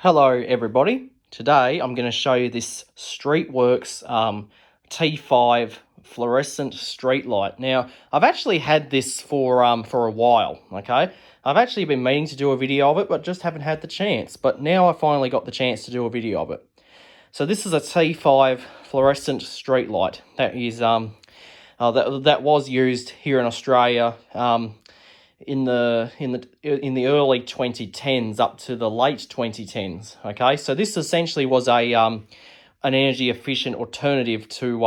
Hello everybody. Today I'm going to show you this Streetworx T5 fluorescent street light. Now I've actually had this for a while, okay? I've actually been meaning to do a video of it but just haven't had the chance. But now I finally got the chance to do a video of it. So this is a T5 fluorescent street light that is that was used here in Australia in the early 2010s up to the late 2010s. Okay, so this essentially was a an energy efficient alternative to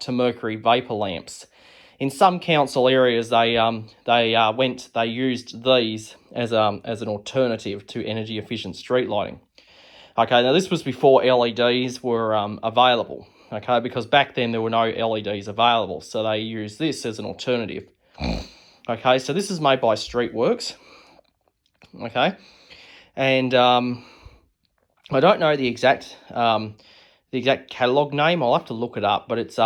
mercury vapor lamps. In some council areas, they used these as an alternative to energy efficient street lighting. Okay, now this was before LEDs were available. Okay, because back then there were no LEDs available, so they used this as an alternative. Okay, so this is made by Streetworx. Okay, and I don't know the exact catalog name. I'll have to look it up, but this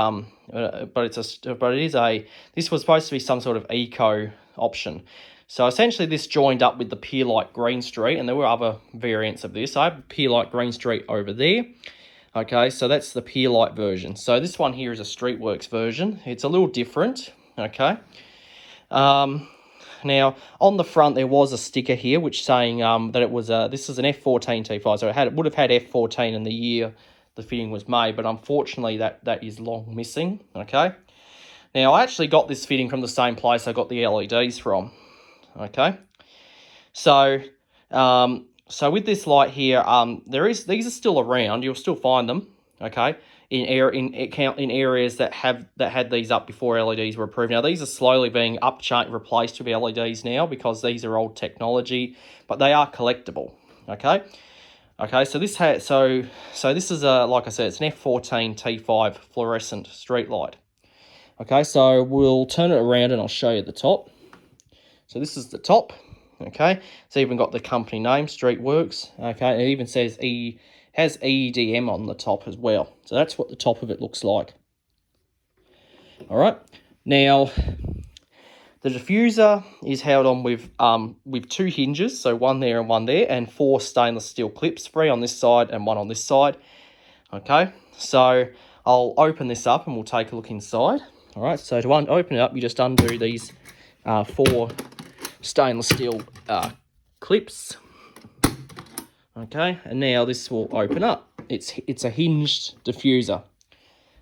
was supposed to be some sort of eco option. So essentially, this joined up with the Peerlight Green Street, and there were other variants of this. I have Peerlight Green Street over there. Okay, so that's the Peerlight version. So this one here is a Streetworx version. It's a little different. Okay. Now on the front there was a sticker here which saying that it was this is an F14T5, so it would have had F14 in the year the fitting was made, but unfortunately that is long missing. Okay, now I actually got this fitting from the same place I got the LEDs from. Okay, so with this light here, these are still around. You'll still find them. Okay, in areas that had these up before LEDs were approved. Now these are slowly being replaced with LEDs now because these are old technology, but they are collectible. Okay, so this this is like I said, it's an F14T5 fluorescent street light. Okay, so we'll turn it around and I'll show you the top. So this is the top. Okay, it's even got the company name, Streetworx. Okay, it even says has EDM on the top as well. So that's what the top of it looks like. All right. Now, the diffuser is held on with two hinges, so one there and one there, and 4 stainless steel clips, 3 on this side and 1 on this side. Okay, so I'll open this up and we'll take a look inside. All right, so to open it up, you just undo these 4 stainless steel clips. Okay, and now this will open up. It's a hinged diffuser.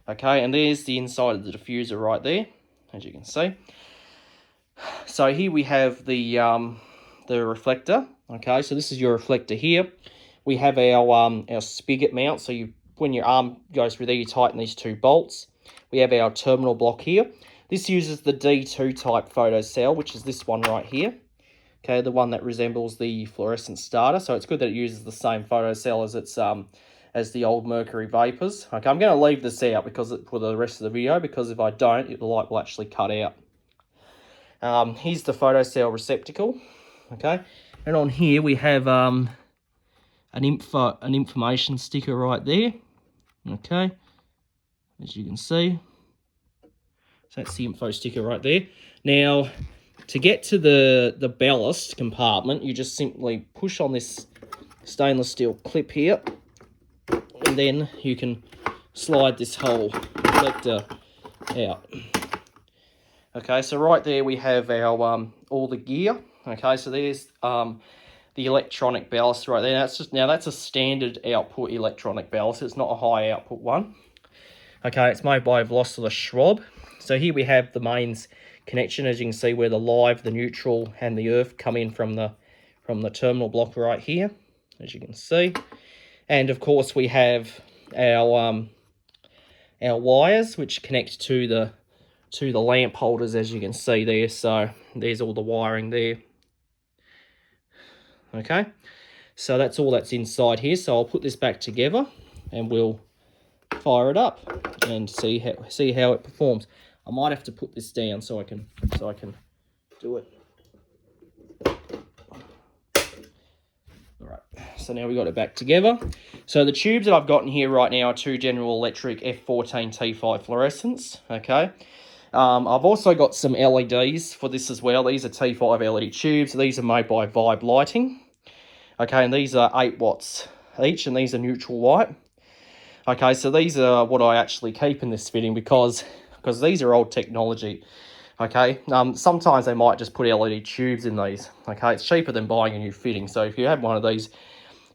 Okay, and there's the inside of the diffuser right there, as you can see. So here we have the reflector. Okay, so this is your reflector here. We have our spigot mount. So when your arm goes through there, you tighten these 2 bolts. We have our terminal block here. This uses the D2 type photocell, which is this one right here. Okay, the one that resembles the fluorescent starter. So it's good that it uses the same photocell as the old mercury vapors. Okay, I'm going to leave this out for the rest of the video, because if I don't, the light will actually cut out. Here's the photocell receptacle. Okay, and on here we have an information sticker right there. Okay, as you can see, so that's the info sticker right there. Now, to get to the ballast compartment, you just simply push on this stainless steel clip here, and then you can slide this whole reflector out. Okay, so right there we have our all the gear. Okay, so there's the electronic ballast right there. That's a standard output electronic ballast. It's not a high output one. Okay, it's made by Velocity Schwab. So here we have the mains connection, as you can see, where the live, the neutral, and the earth come in from the terminal block right here, as you can see. And of course we have our wires which connect to the lamp holders, as you can see there. So there's all the wiring there. Okay, so that's all that's inside here. So I'll put this back together and we'll fire it up and see how it performs. I might have to put this down so I can do it. All right, so now we got it back together. So the tubes that I've got in here right now are 2 General Electric F14T5 fluorescents. Okay, I've also got some LEDs for this as well. These are T5 LED tubes. These are made by Vibe Lighting. Okay, and these are 8 watts each, and these are neutral white. Okay, so these are what I actually keep in this fitting because these are old technology. Okay, sometimes they might just put LED tubes in these. Okay, it's cheaper than buying a new fitting. So if you have one of these,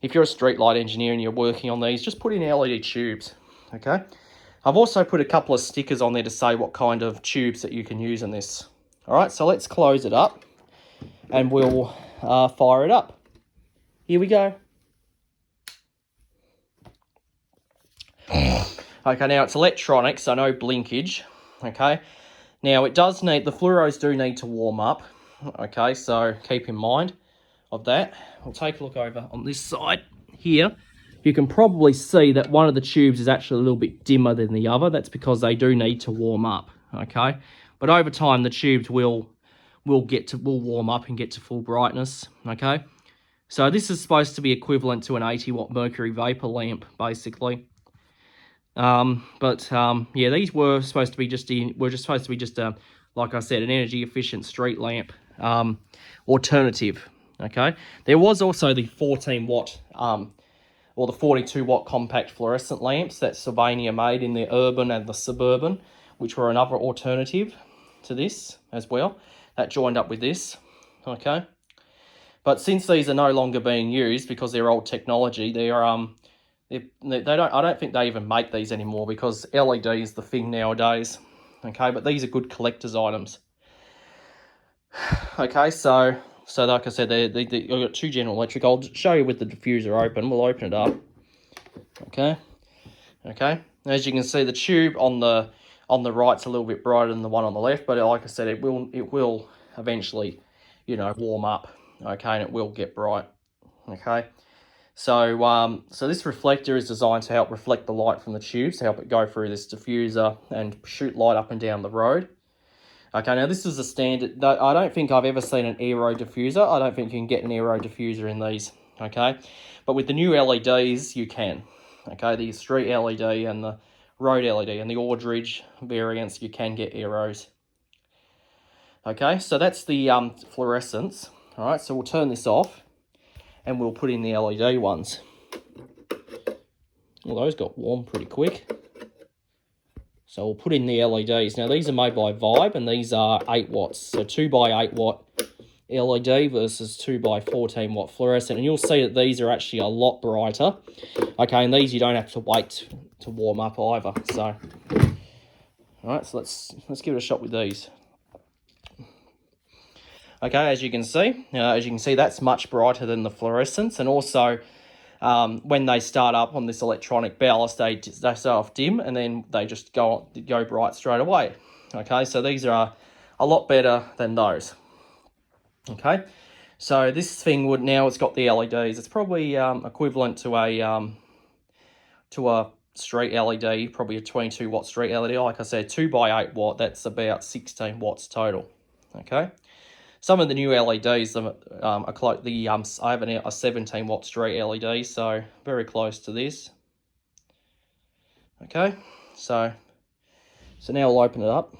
if you're a street light engineer and you're working on these, just put in LED tubes. Okay, I've also put a couple of stickers on there to say what kind of tubes that you can use in this. All right, so let's close it up and we'll fire it up. Here we go. Okay, now it's electronic, so no blinkage. Okay, now it does need, the fluoros do need to warm up. Okay, so keep in mind of that. We'll take a look over on this side here. You can probably see that one of the tubes is actually a little bit dimmer than the other. That's because they do need to warm up. Okay, but over time the tubes will warm up and get to full brightness. Okay, so this is supposed to be equivalent to an 80-watt mercury vapor lamp, basically. Yeah, these were supposed to be just like I said, an energy efficient street lamp alternative. Okay, there was also the 14-watt or the 42-watt compact fluorescent lamps that Sylvania made in the urban and the suburban, which were another alternative to this as well. That joined up with this. Okay, but since these are no longer being used because they're old technology, they are they don't. I don't think they even make these anymore because LED is the thing nowadays. Okay, but these are good collector's items. Okay, so like I said, I've got two General Electric. I'll show you with the diffuser open. We'll open it up. Okay. As you can see, the tube on the right's a little bit brighter than the one on the left, but like I said, it will eventually, warm up. Okay, and it will get bright. Okay. So this reflector is designed to help reflect the light from the tubes, to help it go through this diffuser and shoot light up and down the road. Okay, now this is a standard. I don't think I've ever seen an aero diffuser. I don't think you can get an aero diffuser in these. Okay, but with the new LEDs, you can. Okay, the street LED and the road LED and the Aldridge variants, you can get aeros. Okay, so that's the fluorescents. All right, so we'll turn this off. And we'll put in the LED ones. Well, those got warm pretty quick. So we'll put in the LEDs. Now, these are made by Vibe, and these are 8 watts. So 2 by 8 watt LED versus 2 by 14 watt fluorescent. And you'll see that these are actually a lot brighter. Okay, and these you don't have to wait to warm up either. So, all right, so let's give it a shot with these. Okay, as you can see, that's much brighter than the fluorescents, and also when they start up on this electronic ballast, they start off dim, and then they just go bright straight away. Okay, so these are a lot better than those. Okay, so this thing it's got the LEDs. It's probably equivalent to a street LED, probably a 22-watt street LED. Like I said, 2 by 8 watt. That's about 16 watts total. Okay. Some of the new LEDs are close. I have a 17-watt street LED, so very close to this. Okay, so now we'll open it up,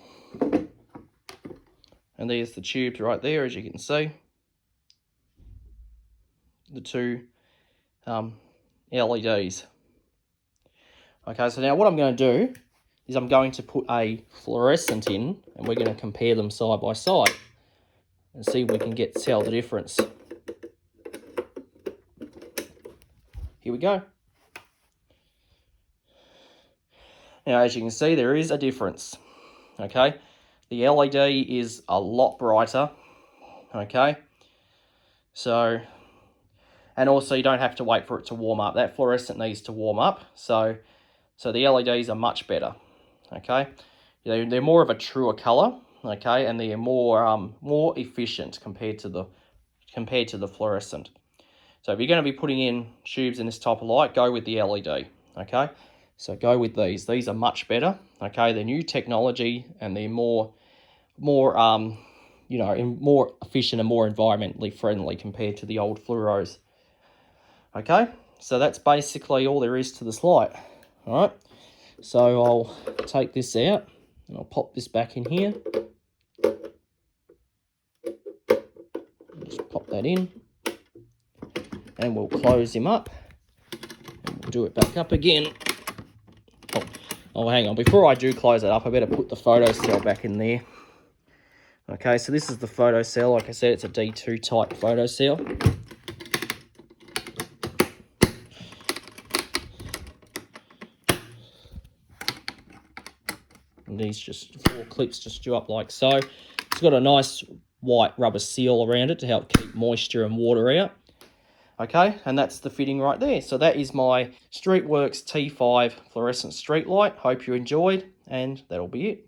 and there's the tubes right there, as you can see. The two LEDs. Okay, so now what I'm going to do is I'm going to put a fluorescent in, and we're going to compare them side by side and see if we can tell the difference. Here we go. Now, as you can see, there is a difference. Okay, the LED is a lot brighter. Okay, so, and also you don't have to wait for it to warm up. That fluorescent needs to warm up, so the LEDs are much better. Okay, they're more of a truer color. Okay, and they're more efficient compared to the fluorescent. So if you're going to be putting in tubes in this type of light, go with the LED. Okay, so go with these. These are much better. Okay, they're new technology and they're more efficient and more environmentally friendly compared to the old fluoros. Okay, so that's basically all there is to this light. All right, so I'll take this out and I'll pop this back in here. Just pop that in, and we'll close him up, do it back up again. Oh, hang on. Before I do close it up, I better put the photo cell back in there. Okay, so this is the photo cell. Like I said, it's a D2 type photo cell. And these just 4 clips just do up like so. It's got a nice white rubber seal around it to help keep moisture and water out. Okay, and that's the fitting right there. So that is my Streetworx T5 fluorescent street light. Hope you enjoyed, and that'll be it.